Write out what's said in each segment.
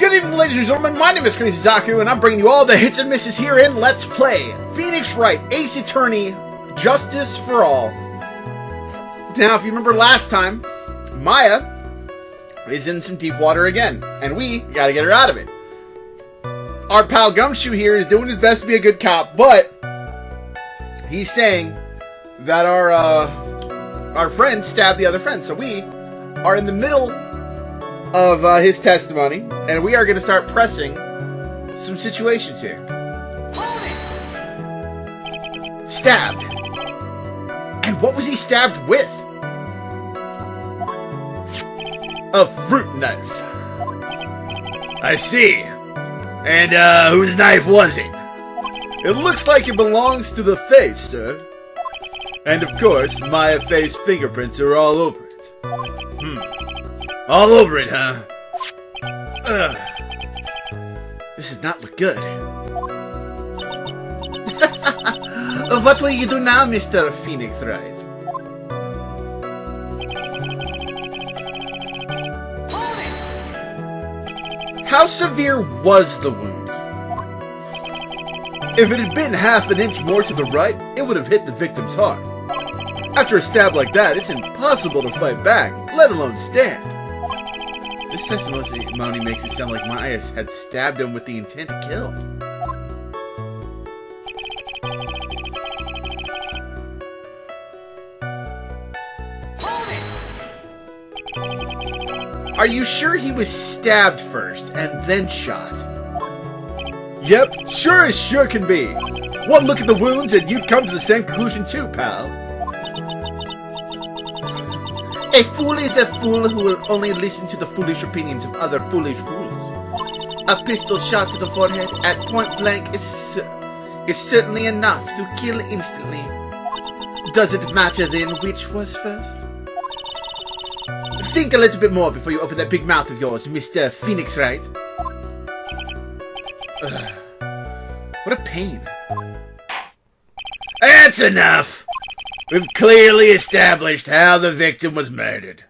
Good evening, ladies and gentlemen. My name is CrazyZaku, and I'm bringing you all the hits and misses here in Let's Play Phoenix Wright, Ace Attorney, Justice for All. Now, if you remember last time, Maya is in some deep water again, and we gotta get her out of it. Our pal Gumshoe here is doing his best to be a good cop, but he's saying that our friend stabbed the other friend, so we are in the middle of his testimony, and we are going to start pressing some situations here. Stabbed. And what was he stabbed with? A fruit knife. I see. And whose knife was it? It looks like it belongs to the face, sir. And of course, Maya face fingerprints are all over it. All over it, huh? This does not look good. What will you do now, Mr. Phoenix Wright? How severe was the wound? If it had been half an inch more to the right, it would have hit the victim's heart. After a stab like that, it's impossible to fight back, let alone stand. This testimony makes it sound like Maya had stabbed him with the intent to kill. Are you sure he was stabbed first and then shot? Yep, sure as sure can be. One look at the wounds and you'd come to the same conclusion too, pal. A fool is a fool who will only listen to the foolish opinions of other foolish fools. A pistol shot to the forehead at point blank is certainly enough to kill instantly. Does it matter then which was first? Think a little bit more before you open that big mouth of yours, Mr. Phoenix Wright. What a pain. That's enough! We've clearly established how the victim was murdered.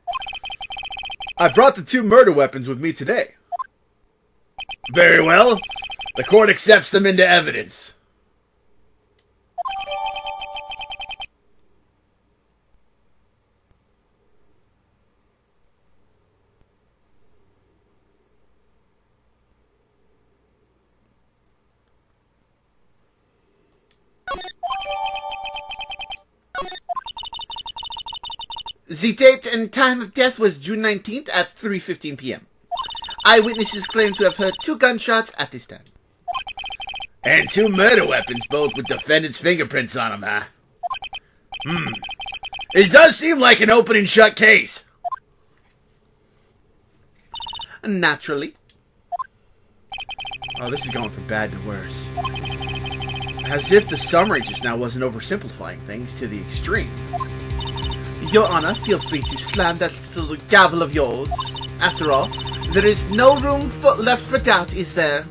I brought the two murder weapons with me today. Very well. The court accepts them into evidence. The date and time of death was June 19th at 3:15 p.m. Eyewitnesses claim to have heard 2 gunshots at this time. And 2 murder weapons, both with defendant's fingerprints on them, huh? This does seem like an open and shut case. Naturally. Oh, this is going from bad to worse. As if the summary just now wasn't oversimplifying things to the extreme. Your Honor, feel free to slam that little gavel of yours. After all, there is no room left for doubt, is there?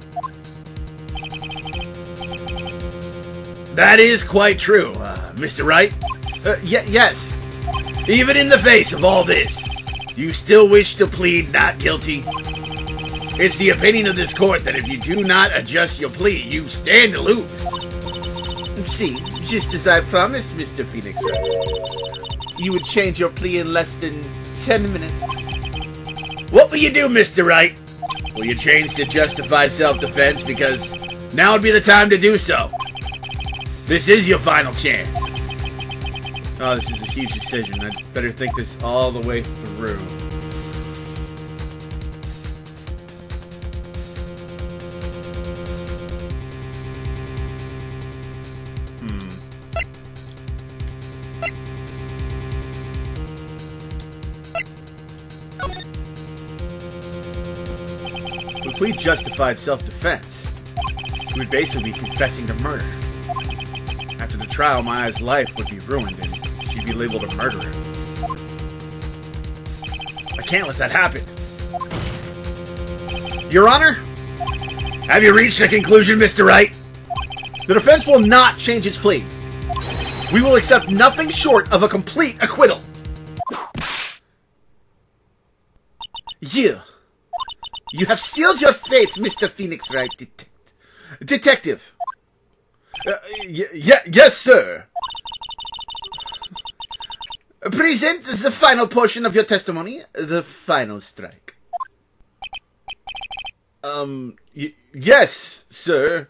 That is quite true, Mr. Wright. Yes. Even in the face of all this, you still wish to plead not guilty? It's the opinion of this court that if you do not adjust your plea, you stand to lose. See, just as I promised, Mr. Phoenix Wright. You would change your plea in less than 10 minutes. What will you do, Mr. Wright? Will you change to justified self-defense because now would be the time to do so? This is your final chance. Oh, this is a huge decision. I'd better think this all the way through. If we justified self-defense, we would basically be confessing to murder. After the trial, Maya's life would be ruined and she'd be labeled a murderer. I can't let that happen. Your Honor, have you reached a conclusion, Mr. Wright? The defense will not change its plea. We will accept nothing short of a complete acquittal. You. You have sealed your fates, Mr. Phoenix Wright, Detective. Yes, sir. Present the final portion of your testimony, the final strike. Yes, sir.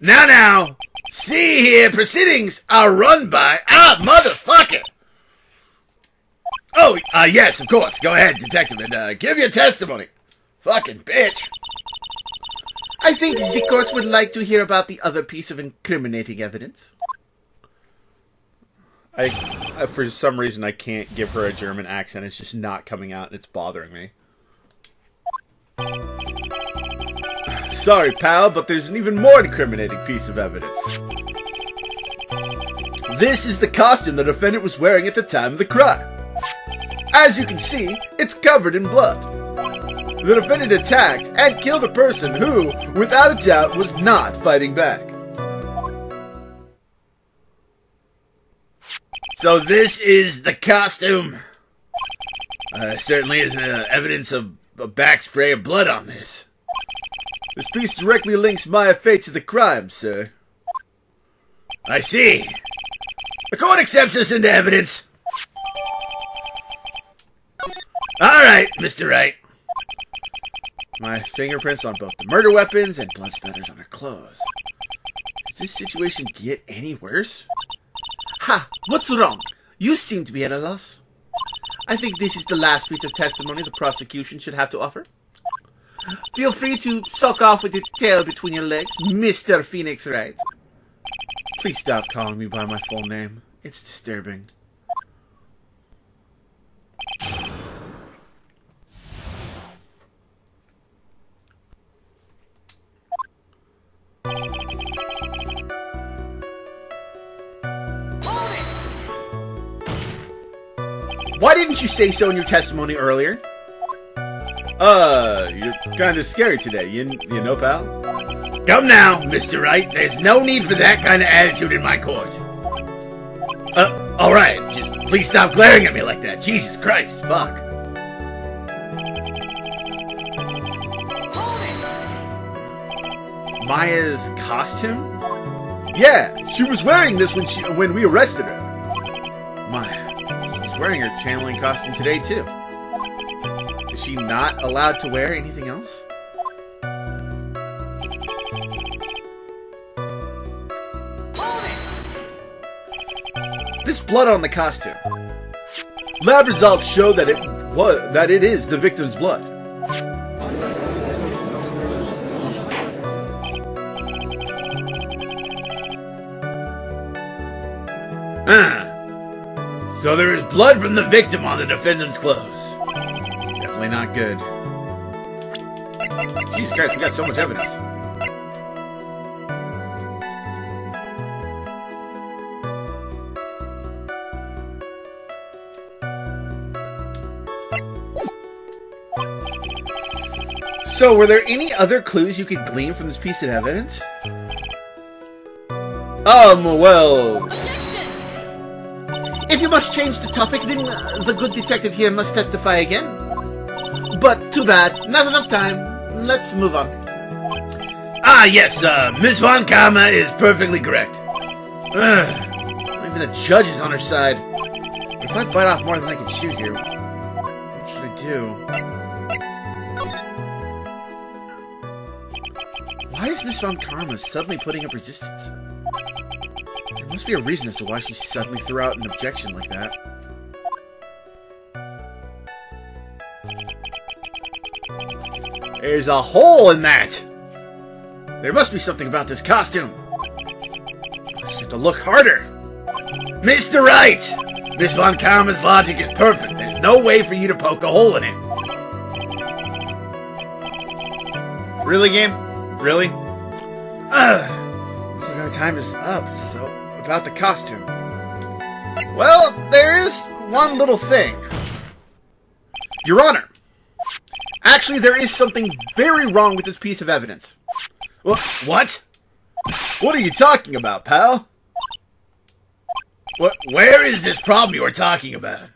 Now, see here, proceedings are run by... motherfucker! Oh, yes, of course. Go ahead, detective, and give your testimony. Fucking bitch. I think the court would like to hear about the other piece of incriminating evidence. I for some reason, I can't give her a German accent. It's just not coming out, and it's bothering me. Sorry, pal, but there's an even more incriminating piece of evidence. This is the costume the defendant was wearing at the time of the crime. As you can see, it's covered in blood. The defendant attacked and killed a person who, without a doubt, was not fighting back. So this is the costume. Certainly is evidence of a back spray of blood on this. This piece directly links Maya Fate to the crime, sir. I see. The court accepts this into evidence. Alright, Mr. Wright. My fingerprints on both the murder weapons and blood spatters on her clothes. Does this situation get any worse? Ha! What's wrong? You seem to be at a loss. I think this is the last piece of testimony the prosecution should have to offer. Feel free to suck off with your tail between your legs, Mr. Phoenix Wright. Please stop calling me by my full name. It's disturbing. Why didn't you say so in your testimony earlier? You're kind of scary today, you know, pal? Come now, Mr. Wright. There's no need for that kind of attitude in my court. Alright, just please stop glaring at me like that. Jesus Christ, fuck. Maya's costume? Yeah, she was wearing this when we arrested her. Maya, she's wearing her channeling costume today, too. Is she not allowed to wear anything else? This blood on the costume. Lab results show that it is the victim's blood. So there is blood from the victim on the defendant's clothes. Definitely not good. Jesus Christ, we got so much evidence. So, were there any other clues you could glean from this piece of evidence? Well... If you must change the topic, then the good detective here must testify again. But too bad, not enough time. Let's move on. Yes, Miss Von Karma is perfectly correct. Maybe the judge is on her side. If I bite off more than I can chew here, what should I do? Why is Miss Von Karma suddenly putting up resistance? There must be a reason as to why she suddenly threw out an objection like that. There's a hole in that! There must be something about this costume. I just have to look harder. Mr. Wright! Miss Von Karma's logic is perfect. There's no way for you to poke a hole in it. Really, game? Really? Looks like our time is up, so about the costume. Well, there is one little thing. Your Honor, actually there is something very wrong with this piece of evidence. What? What are you talking about, pal? Where is this problem you are talking about?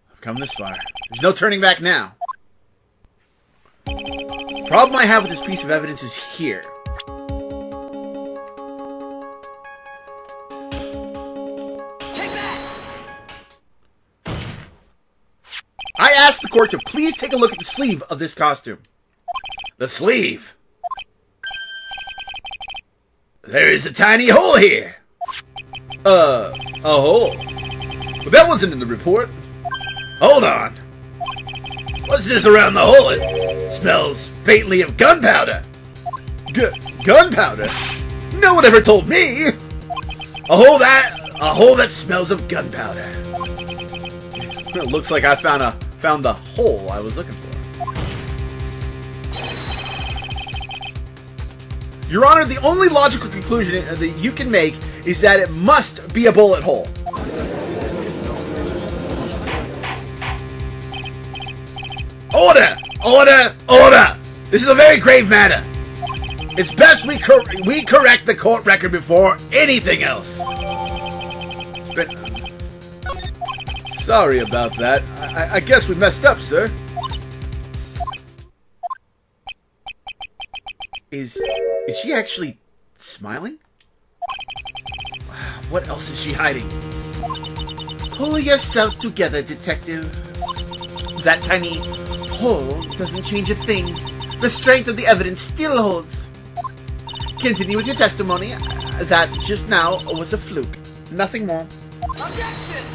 I've come this far. There's no turning back now. The problem I have with this piece of evidence is here. I asked the court to please take a look at the sleeve of this costume. The sleeve. There is a tiny hole here. A hole? But that wasn't in the report. Hold on. What's this around the hole? It smells faintly of gunpowder. Gunpowder? No one ever told me. A hole that smells of gunpowder. It looks like I found the hole I was looking for. Your Honor, the only logical conclusion that you can make is that it must be a bullet hole. Order! Order! Order! This is a very grave matter. It's best we correct the court record before anything else. It's been... Sorry about that. I guess we messed up, sir. Is she actually smiling? What else is she hiding? Pull yourself together, detective. That tiny hole doesn't change a thing. The strength of the evidence still holds. Continue with your testimony. That just now was a fluke. Nothing more. Objection!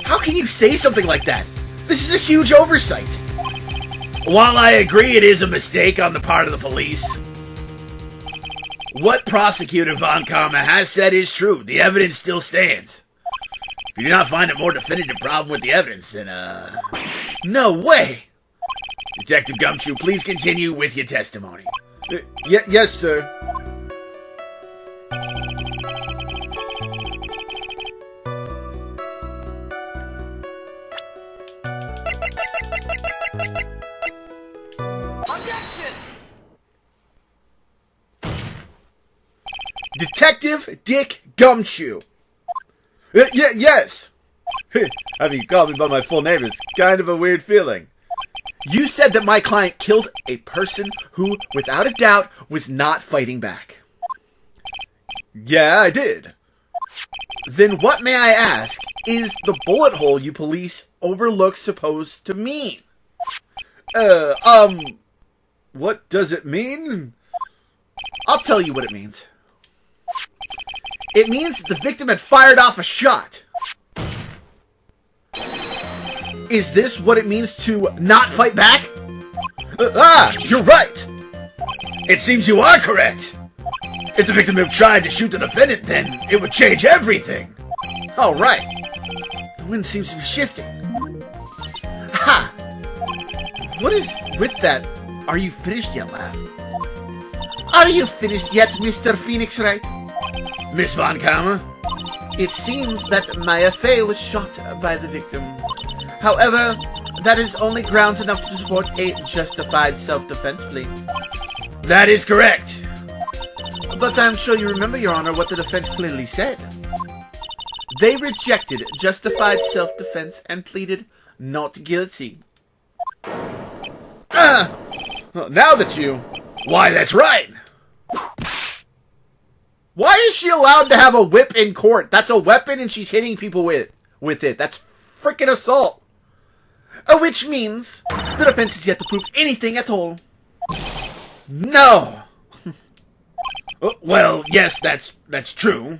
How can you say something like that? This is a huge oversight. While I agree it is a mistake on the part of the police, what Prosecutor Von Karma has said is true. The evidence still stands. If you do not find a more definitive problem with the evidence, then, no way! Detective Gumshoe, please continue with your testimony. Yes, sir. Detective Dick Gumshoe. Yes. Having you call me by my full name is kind of a weird feeling. You said that my client killed a person who, without a doubt, was not fighting back. Yeah, I did. Then what, may I ask, is the bullet hole you police overlook supposed to mean? What does it mean? I'll tell you what it means. It means the victim had fired off a shot. Is this what it means to not fight back? You're right. It seems you are correct. If the victim had tried to shoot the defendant, then it would change everything. All right. The wind seems to be shifting. Ha! What is with that? Are you finished yet, laugh? Are you finished yet, Mr. Phoenix Wright? Miss Von Karma? It seems that Maya Fey was shot by the victim. However, that is only grounds enough to support a justified self-defense plea. That is correct. But I'm sure you remember, Your Honor, what the defense clearly said. They rejected justified self-defense and pleaded not guilty. Now that you... Why, that's right! Why is she allowed to have a whip in court? That's a weapon and she's hitting people with it. That's freaking assault. Which means the defense is yet to prove anything at all. No! Well, yes, that's true.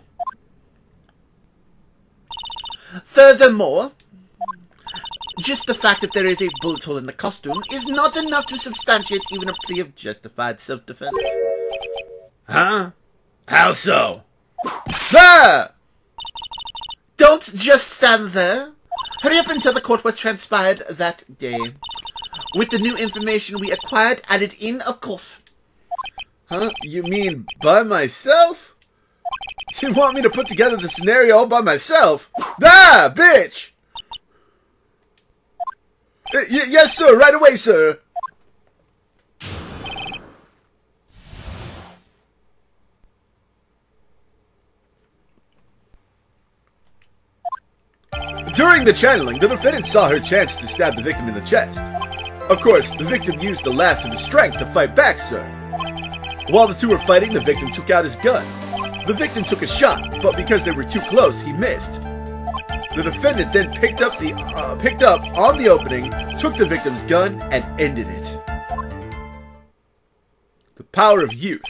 Furthermore, just the fact that there is a bullet hole in the costume is not enough to substantiate even a plea of justified self-defense. Huh? How so? Ah! Don't just stand there. Hurry up and tell the court what transpired that day. With the new information we acquired added in, of course. Huh? You mean by myself? You want me to put together the scenario all by myself? Ah, bitch! Yes, sir. Right away, sir. During During the channeling, the defendant saw her chance to stab the victim in the chest. Of course, the victim used the last of his strength to fight back, sir. While the two were fighting, the victim took out his gun. The victim took a shot, but because they were too close, he missed. The defendant then picked up on the opening, took the victim's gun, and ended it. The power of youth.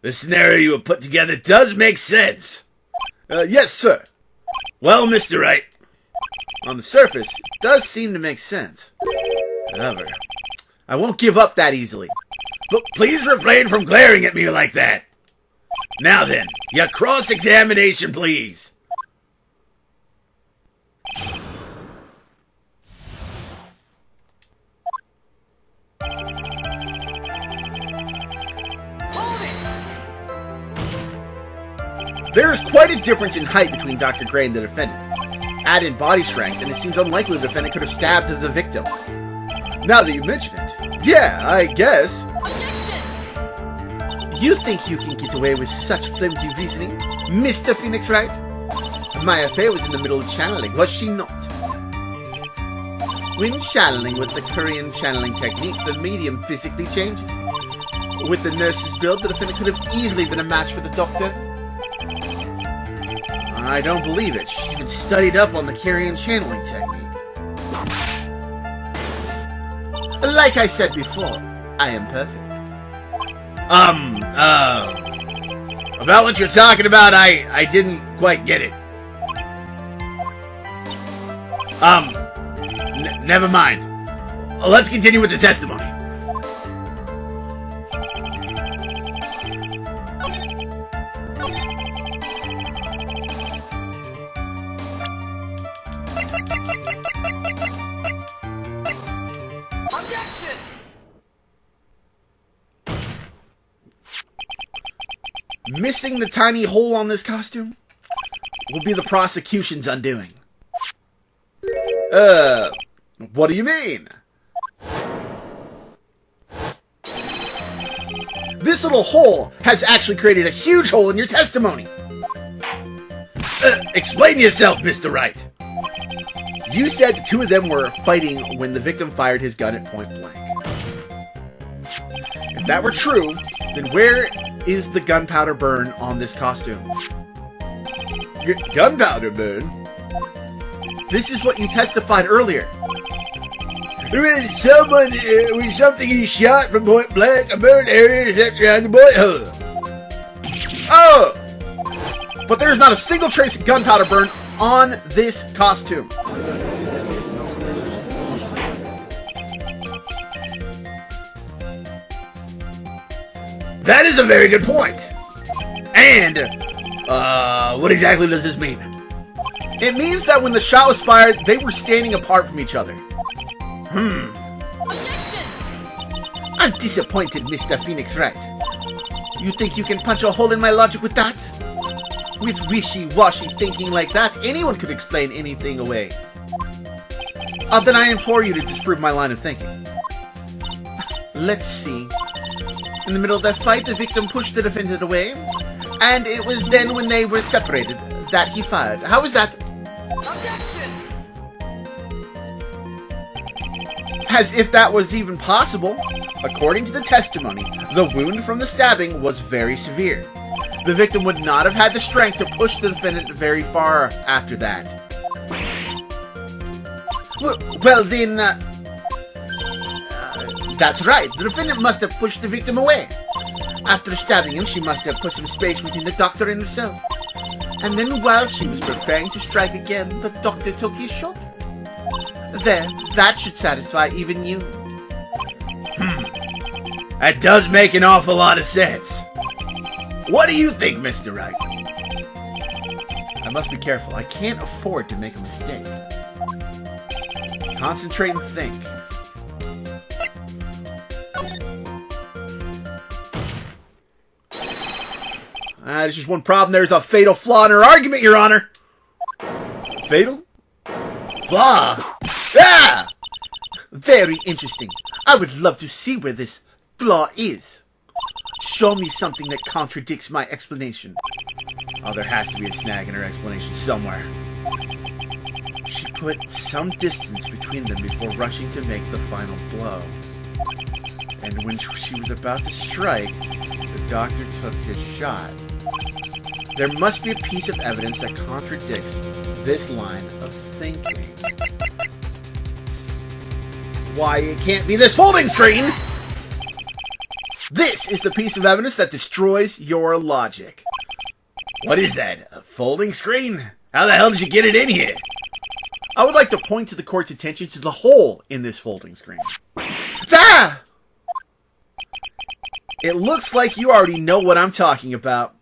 The scenario you have put together does make sense. Yes, sir. Well, Mr. Wright, On the surface, it does seem to make sense. However, I won't give up that easily. but please refrain from glaring at me like that. Now then, your cross-examination, please. There is quite a difference in height between Dr. Gray and the defendant. Add in body strength, and it seems unlikely the defendant could have stabbed the victim. Now that you mention it, yeah, I guess. You think you can get away with such flimsy reasoning, Mr. Phoenix Wright? My affair was in the middle of channeling, was she not? When channeling with the Korean channeling technique, the medium physically changes. With the nurse's build, the defendant could have easily been a match for the doctor. I don't believe it. She's been studied up on the Korean channeling technique. Like I said before, I am perfect. About what you're talking about, I didn't quite get it. Never mind. Let's continue with the testimony. Missing the tiny hole on this costume will be the prosecution's undoing. What do you mean? This little hole has actually created a huge hole in your testimony. Explain yourself, Mr. Wright. You said the two of them were fighting when the victim fired his gun at point blank. If that were true, then where is the gunpowder burn on this costume? Gunpowder burn? This is what you testified earlier. When something he shot from point blank, a burn area is left around the bullet hole. Oh! But there's not a single trace of gunpowder burn on this costume. That is a very good point. And, what exactly does this mean? It means that when the shot was fired, they were standing apart from each other. Objection! I'm disappointed, Mr. Phoenix Wright. You think you can punch a hole in my logic with that? With wishy-washy thinking like that, anyone could explain anything away. Then I implore you to disprove my line of thinking. Let's see. In the middle of that fight, the victim pushed the defendant away, and it was then when they were separated that he fired. How is that? Objection! As if that was even possible. According to the testimony, the wound from the stabbing was very severe. The victim would not have had the strength to push the defendant very far after that. Well then, that's right. The defendant must have pushed the victim away. After stabbing him, she must have put some space between the doctor and herself. And then while she was preparing to strike again, the doctor took his shot. There, that should satisfy even you. That does make an awful lot of sense. What do you think, Mr. Wright? I must be careful. I can't afford to make a mistake. Concentrate and think. There's just one problem. There's a fatal flaw in her argument, Your Honor. Fatal? Flaw? Ah! Very interesting. I would love to see where this flaw is. Show me something that contradicts my explanation. Oh, there has to be a snag in her explanation somewhere. put some distance between them before rushing to make the final blow. And when she was about to strike, the doctor took his shot. There must be a piece of evidence that contradicts this line of thinking. Why, it can't be this folding screen! This is the piece of evidence that destroys your logic. What is that? A folding screen? How the hell did you get it in here? I would like to point to the court's attention to the hole in this folding screen. Ah! It looks like you already know what I'm talking about.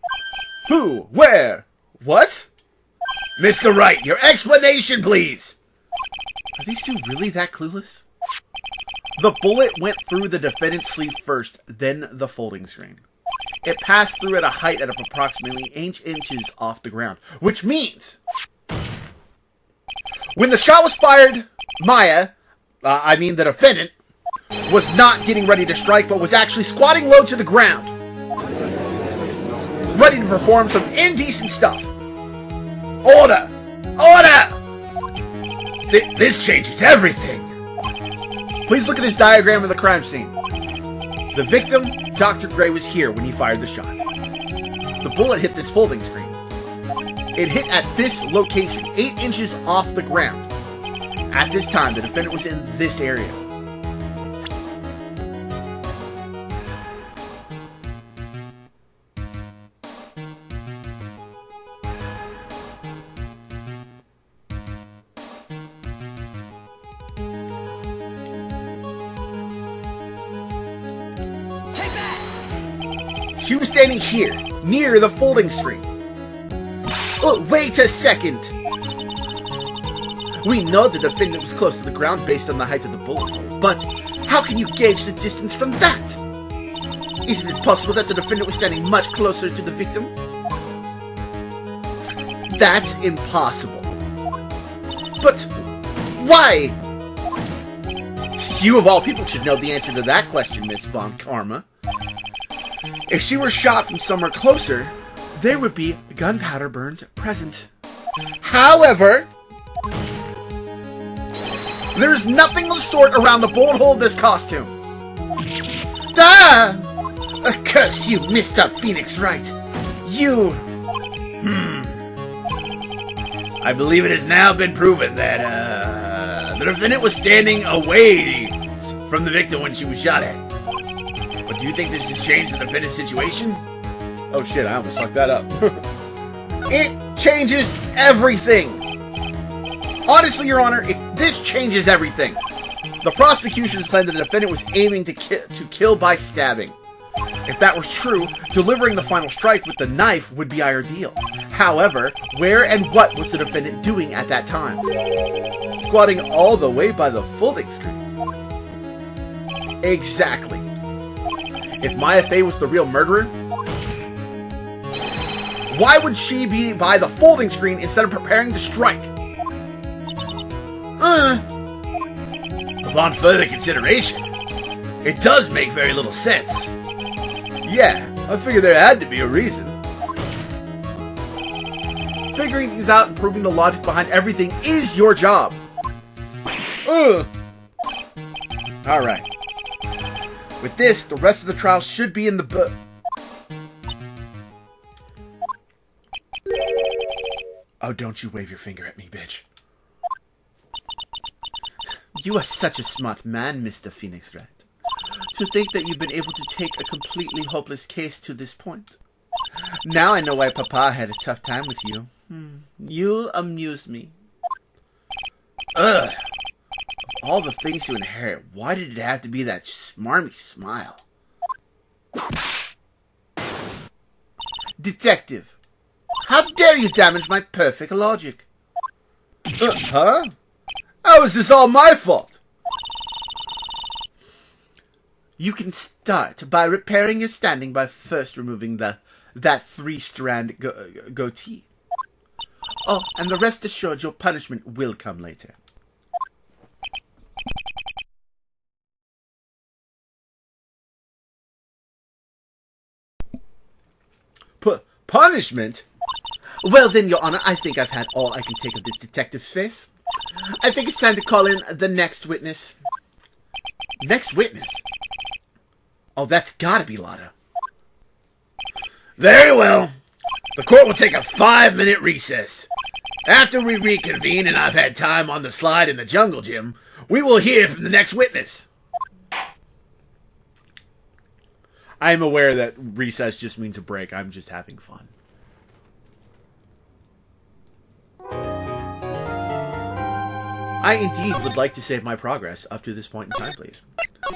Who? Where? What? Mr. Wright, your explanation, please! Are these two really that clueless? The bullet went through the defendant's sleeve first, then the folding screen. It passed through at a height of approximately 8 inches off the ground, which means when the shot was fired, the defendant, was not getting ready to strike, but was actually squatting low to the ground, ready to perform some indecent stuff. Order! Order! This changes everything. Please look at this diagram of the crime scene. The victim, Dr. Gray, was here when he fired the shot. The bullet hit this folding screen. It hit at this location, 8 inches off the ground. At this time, the defendant was in this area. She was standing here, near the folding screen. Oh, wait a second! We know the defendant was close to the ground based on the height of the bullet hole, but how can you gauge the distance from that? Isn't it possible that the defendant was standing much closer to the victim? That's impossible. But why? You of all people should know the answer to that question, Miss Von Karma. If she were shot from somewhere closer, there would be gunpowder burns present. However, there is nothing of the sort around the bullet hole of this costume. Ah! Curse you, Mr. Phoenix Wright. You... I believe it has now been proven that, the defendant was standing away from the victim when she was shot at. But do you think this has changed the defendant's situation? Oh shit, I almost fucked that up. It changes everything! Honestly, Your Honor, this changes everything. The prosecution has claimed that the defendant was aiming to kill by stabbing. If that was true, delivering the final strike with the knife would be ideal. However, where and what was the defendant doing at that time? Squatting all the way by the folding screen. Exactly. If Maya Fey was the real murderer, why would she be by the folding screen instead of preparing to strike? Upon further consideration, it does make very little sense. Yeah, I figured there had to be a reason. Figuring things out and proving the logic behind everything is your job. Alright. With this, the rest of the trial should be in the book. Oh, don't you wave your finger at me, bitch. You are such a smart man, Mr. Phoenix Wright. To think that you've been able to take a completely hopeless case to this point. Now I know why Papa had a tough time with you. You amuse me. Ugh. Of all the things you inherit, why did it have to be that smarmy smile? Detective, how dare you damage my perfect logic? Huh? How is this all my fault? You can start by repairing your standing by first removing that 3-strand goatee. Oh, and the rest assured your punishment will come later. Punishment? Well then, Your Honor, I think I've had all I can take of this detective's face. I think it's time to call in the next witness. Next witness? Oh, that's gotta be Lotta. Very well. The court will take a 5-minute recess. After we reconvene and I've had time on the slide in the jungle gym, we will hear from the next witness. I am aware that recess just means a break. I'm just having fun. I indeed would like to save my progress up to this point in time, please.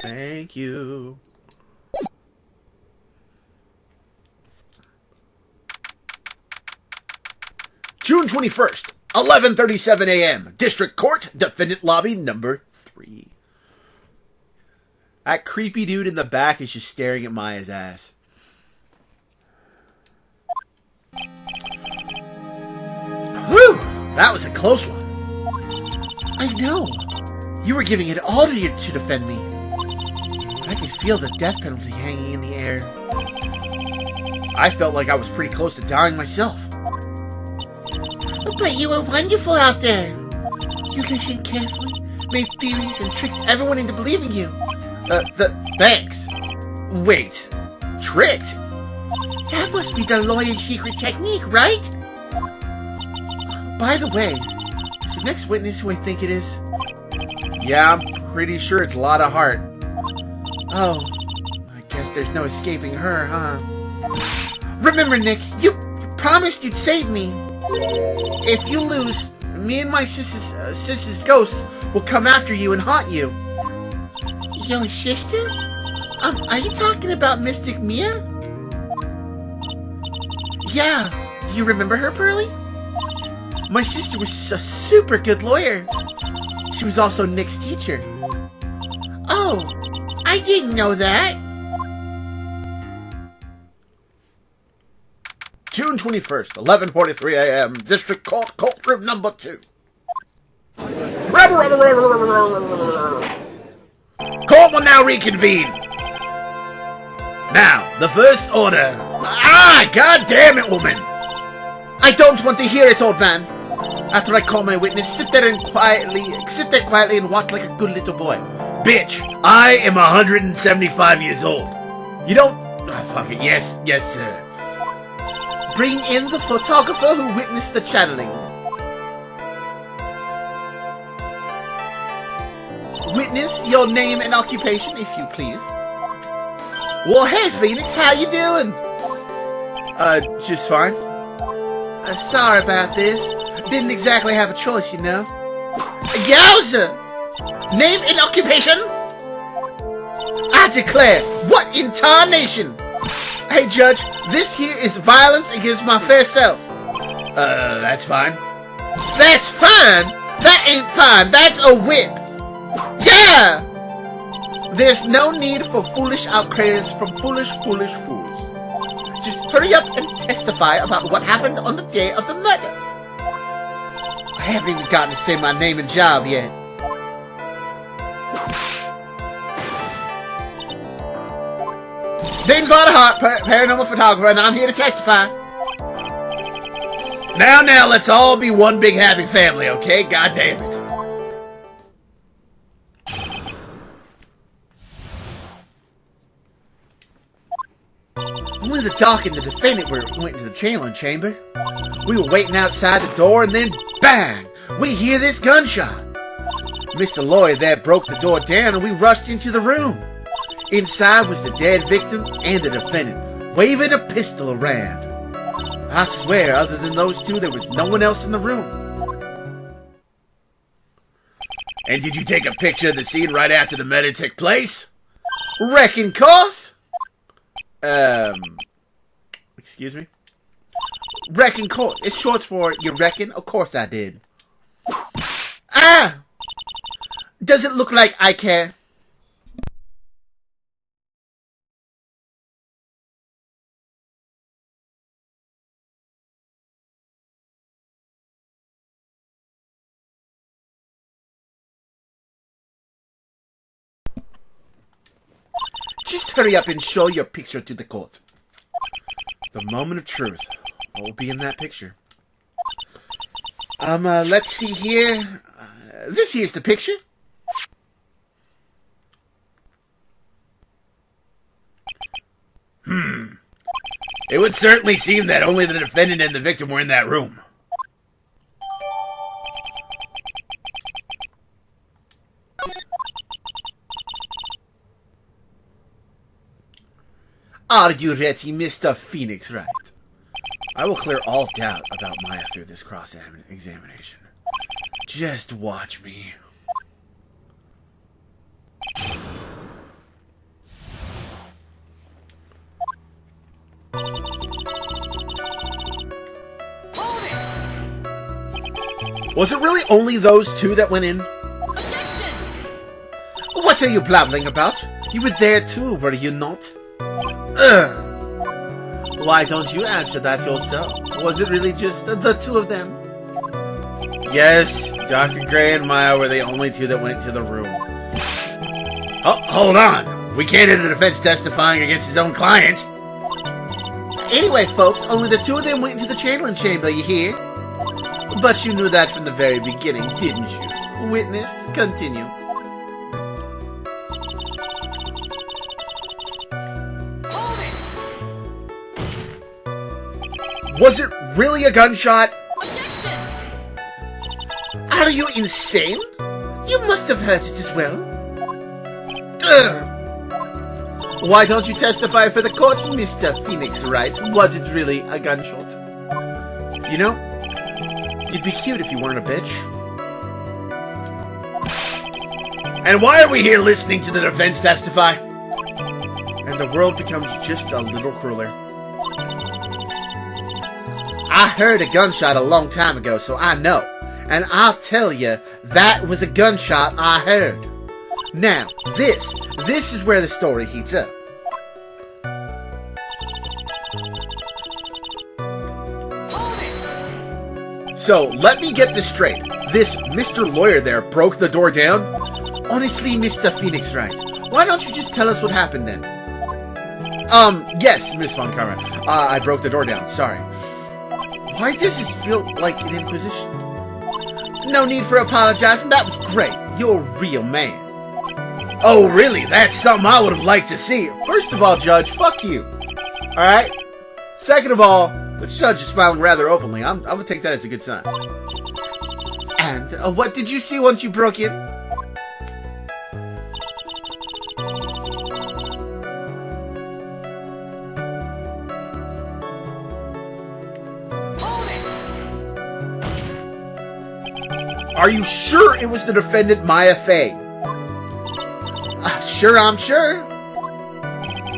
Thank you. June 21st, 11:37 a.m. District Court, Defendant Lobby number 3. That creepy dude in the back is just staring at Maya's ass. Whew! That was a close one. I know. You were giving it all to defend me. I could feel the death penalty hanging in the air. I felt like I was pretty close to dying myself. But you were wonderful out there. You listened carefully, made theories, and tricked everyone into believing you. Thanks. Wait, tricked? That must be the lawyer's secret technique, right? By the way, is the next witness who I think it is? Yeah, I'm pretty sure it's Lotta Hart. Oh, I guess there's no escaping her, huh? Remember, Nick, you promised you'd save me. If you lose, me and my sis's ghosts will come after you and haunt you. Your sister? Are you talking about Mystic Mia? Yeah. Do you remember her, Pearly? My sister was a super good lawyer. She was also Nick's teacher. Oh, I didn't know that. June 21st, 11:43 a.m. District Court, courtroom number 2. Court will now reconvene. Now, the first order. Ah, god damn it, woman! I don't want to hear it, old man. After I call my witness, sit there quietly and walk like a good little boy. Bitch, I am 175 years old. You don't... Oh, fuck it. Yes, sir. Bring in the photographer who witnessed the channeling. Witness your name and occupation, if you please. Well, hey, Phoenix, how you doing? Just fine. Sorry about this. Didn't exactly have a choice, you know. Yowza! Name and occupation? I declare, what in tarnation? Hey, Judge, this here is violence against my fair self. That's fine. That's fine? That ain't fine. That's a whip. Yeah! There's no need for foolish outcries from foolish fools. Just hurry up and testify about what happened on the day of the murder. I haven't even gotten to say my name and job yet. Name's Lotta Hart, paranormal photographer, and I'm here to testify. Now, let's all be one big happy family, okay? God damn it. Only the doc and the defendant went into the channeling chamber. We were waiting outside the door, and then bang! We hear this gunshot. Mr. Lawyer there broke the door down, and we rushed into the room. Inside was the dead victim and the defendant, waving a pistol around. I swear, other than those two, there was no one else in the room. And did you take a picture of the scene right after the murder took place? Reckon, course? Excuse me? Reckon, course. It's short for you reckon? Of course I did. Ah! Does it look like I care? Just hurry up and show your picture to the court. The moment of truth will be in that picture. Let's see here. this here's the picture. It would certainly seem that only the defendant and the victim were in that room. Are you ready, Mr. Phoenix Wright? I will clear all doubt about Maya through this cross-examination. Just watch me. Was it really only those two that went in? Objection! What are you blabbling about? You were there too, were you not? Why don't you answer that yourself? Was it really just the two of them? Yes, Dr. Gray and Maya were the only two that went into the room. Oh, hold on. We can't have the defense testifying against his own client. Anyway, folks, only the two of them went into the channeling chamber, you hear? But you knew that from the very beginning, didn't you? Witness, continue. Was it really a gunshot? Objection! Are you insane? You must have heard it as well. Ugh. Why don't you testify for the court, Mr. Phoenix Wright? Was it really a gunshot? You know, you'd be cute if you weren't a bitch. And why are we here listening to the defense testify? And the world becomes just a little crueler. I heard a gunshot a long time ago, so I know. And I'll tell you, that was a gunshot I heard. Now, this is where the story heats up. So, let me get this straight. This Mr. Lawyer there broke the door down? Honestly, Mr. Phoenix Wright, why don't you just tell us what happened then? Yes, Miss Von Kara. I broke the door down, sorry. Why does this feel like an inquisition? No need for apologizing, that was great. You're a real man. Oh, really? That's something I would have liked to see. First of all, Judge, fuck you. Alright? Second of all, the judge is smiling rather openly. I'm gonna take that as a good sign. And, what did you see once you broke in? Are you sure it was the defendant, Maya Fey? Sure, I'm sure.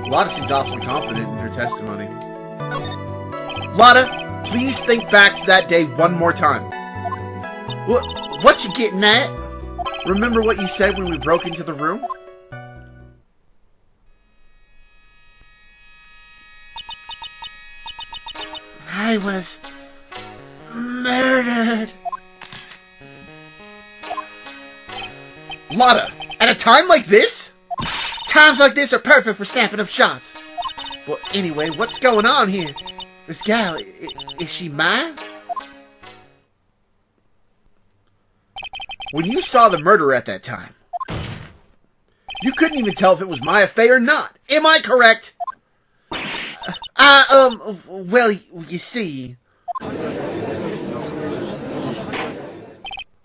Lotta seems awfully confident in her testimony. Lotta, please think back to that day one more time. What you getting at? Remember what you said when we broke into the room? I was murdered. Lotta, at a time like this? Times like this are perfect for snapping up shots. But anyway, what's going on here? This gal, is she mine? When you saw the murderer at that time, you couldn't even tell if it was Maya Fey or not. Am I correct? Well, you see.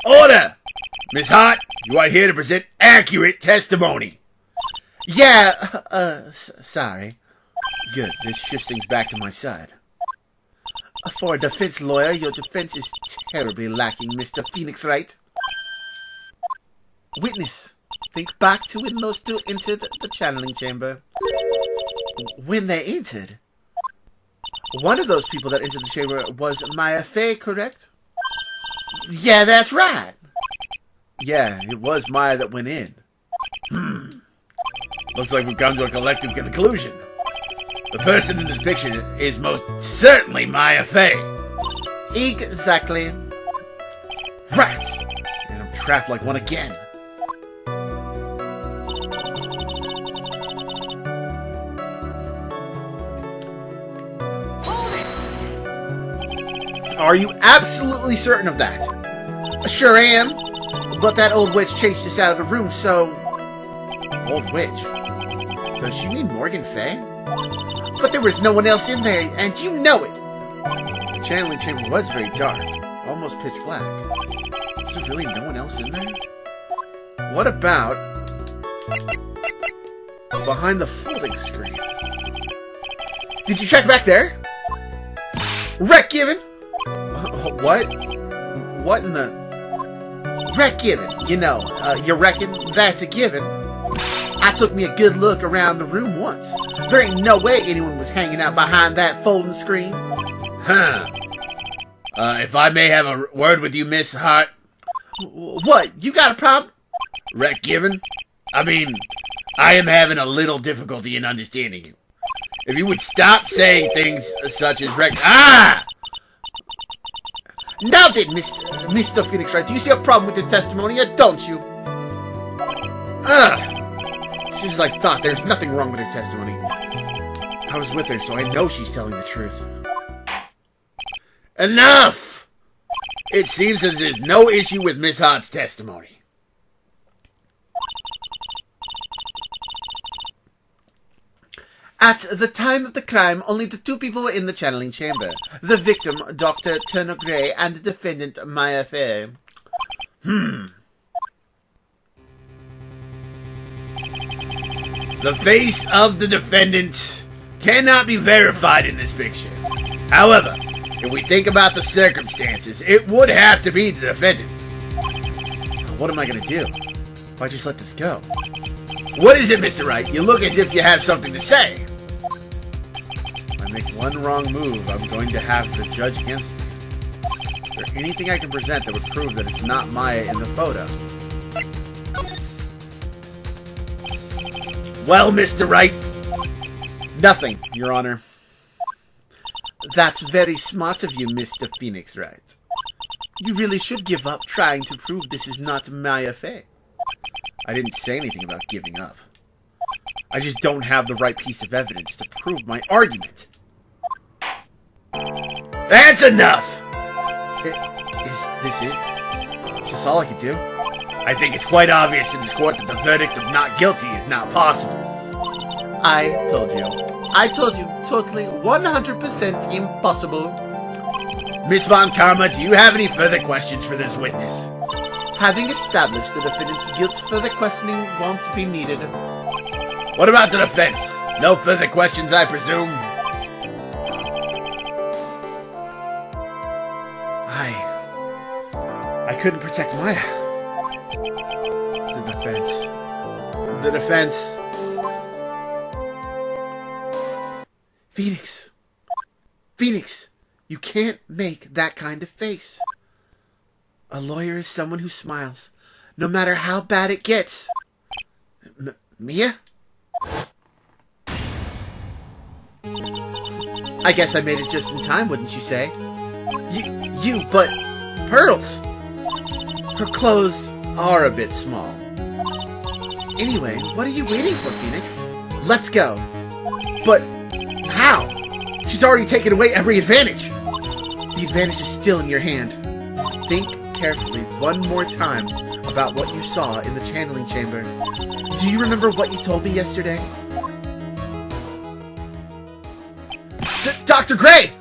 Order! Miss Hart, you are here to present accurate testimony. Yeah, sorry. Good, this shifts things back to my side. For a defense lawyer, your defense is terribly lacking, Mr. Phoenix Wright. Witness, think back to when those two entered the channeling chamber. When they entered, one of those people that entered the chamber was Maya Fey, correct? Yeah, that's right. Yeah, it was Maya that went in. Looks like we've come to a collective conclusion. The person in this picture is most certainly Maya Fey. Exactly. Right. And I'm trapped like one again. Are you absolutely certain of that? Sure am. But that old witch chased us out of the room, so... Old witch? Does she mean Morgan Fay? But there was no one else in there, and you know it! The channeling chamber was very dark, almost pitch black. Is there really no one else in there? What about... behind the folding screen? Did you check back there? Wreck given? What? What in the... Wreck given. You know, you reckon that's a given. I took me a good look around the room once. There ain't no way anyone was hanging out behind that folding screen. Huh. If I may have a word with you, Miss Hart. What? You got a problem? Wreck given? I mean, I am having a little difficulty in understanding you. If you would stop saying things such as wreck... Ah! Now then, Mr. Phoenix Wright, do you see a problem with your testimony, or don't you? She's like, thought there's nothing wrong with her testimony. I was with her, so I know she's telling the truth. Enough! It seems that there's no issue with Miss Hart's testimony. At the time of the crime, only the two people were in the channeling chamber. The victim, Dr. Turner Gray, and the defendant, Maya Fay. The face of the defendant cannot be verified in this picture. However, if we think about the circumstances, it would have to be the defendant. What am I going to do? If I just let this go? What is it, Mr. Wright? You look as if you have something to say. If I make one wrong move, I'm going to have the judge against me. Is there anything I can present that would prove that it's not Maya in the photo? Well, Mr. Wright. Nothing, Your Honor. That's very smart of you, Mr. Phoenix Wright. You really should give up trying to prove this is not Maya Fay. I didn't say anything about giving up. I just don't have the right piece of evidence to prove my argument. That's enough! Is this it? Is this all I can do? I think it's quite obvious in this court that the verdict of not guilty is not possible. I told you. Totally 100% impossible. Miss Von Karma, do you have any further questions for this witness? Having established the defendant's guilt, further questioning won't be needed. What about the defense? No further questions, I presume? I couldn't protect Maya. The defense. Phoenix, you can't make that kind of face. A lawyer is someone who smiles, no matter how bad it gets. Mia? I guess I made it just in time, wouldn't you say? But Pearls! Her clothes are a bit small. Anyway, what are you waiting for, Phoenix? Let's go. But how? She's already taken away every advantage. The advantage is still in your hand. Think carefully one more time about what you saw in the channeling chamber. Do you remember what you told me yesterday? Dr. Gray!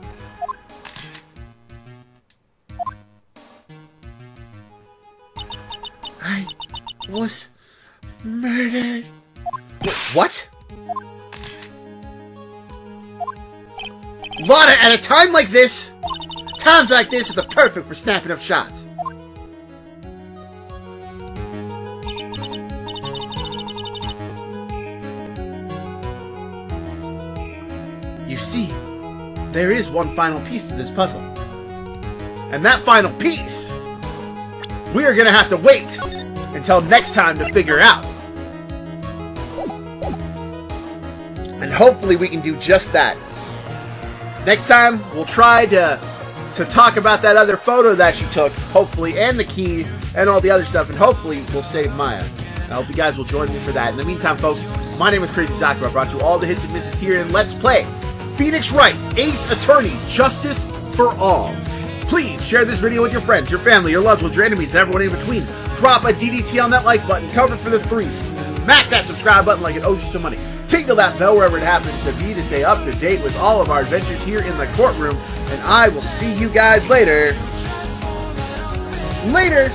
I was murdered. What? Lana, at a time like this, times like this are the perfect for snapping up shots. You see, there is one final piece to this puzzle. And that final piece, we are going to have to wait until next time to figure out. And hopefully we can do just that. Next time, we'll try to talk about that other photo that she took, hopefully, and the key, and all the other stuff, and hopefully we'll save Maya. And I hope you guys will join me for that. In the meantime, folks, my name is CrazyZaku. I brought you all the hits and misses here in Let's Play Phoenix Wright, Ace Attorney, Justice for All. Please share this video with your friends, your family, your loved ones, your enemies, and everyone in between. drop a DDT on that like button. Cover for the 3. Smack that subscribe button like it owes you some money. Tinkle that bell wherever it happens to be to stay up to date with all of our adventures here in the courtroom. And I will see you guys later. Later!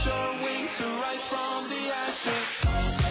Your wings to rise from the ashes.